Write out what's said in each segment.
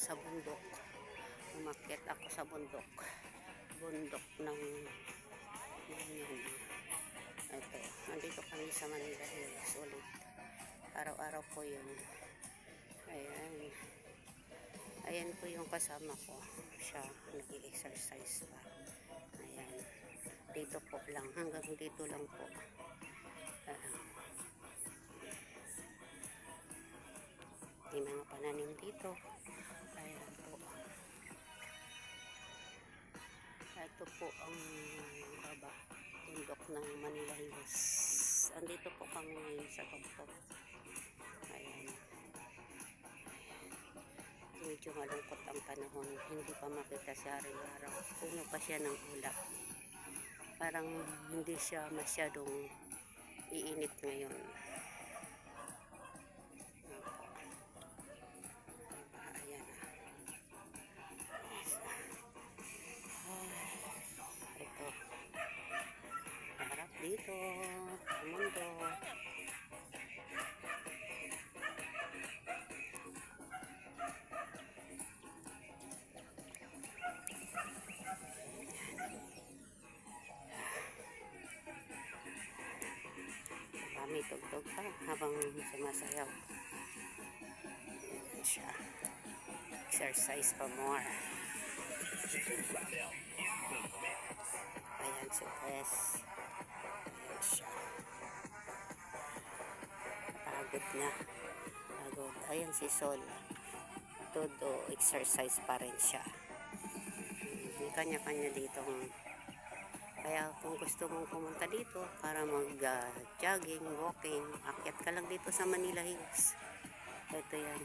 sa bundok. Umakyat ako sa bundok. Bundok ng yan. Ito, nandito kami sa Manila Hills ulit. Araw-araw po yun. Ayan. Ayan po yung kasama ko. Siya, nag-i-exercise pa. Ayan. Dito po lang. Hanggang dito lang po. May mga pananim dito. Ayan po. Ito po ang baba. Bundok ng Manila Hills. Andito po kami ngayon sa tuktok. Ayan. Medyo malungkot ang panahon. Hindi pa makita siya araw-araw. Puno pa siya ng ulap. Parang hindi siya masyadong iinit ngayon. Ayan. Ito. Harap dito. Ang mundo. Kami tugtog pa habang sumasayaw. Ayan siya. Exercise pa more. Ayan si Tess. Ayan siya. Pagod na. Pagod. Ayan si Sol. Todo exercise pa rin siya. May kanya-kanya dito. Kaya kung gusto mong pumunta dito para mag-jogging, walking, akyat ka lang dito sa Manila Hills. Ito yan.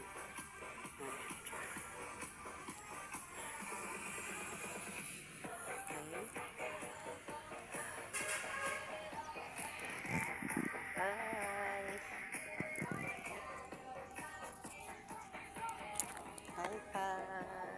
Hi! Hi! Hi!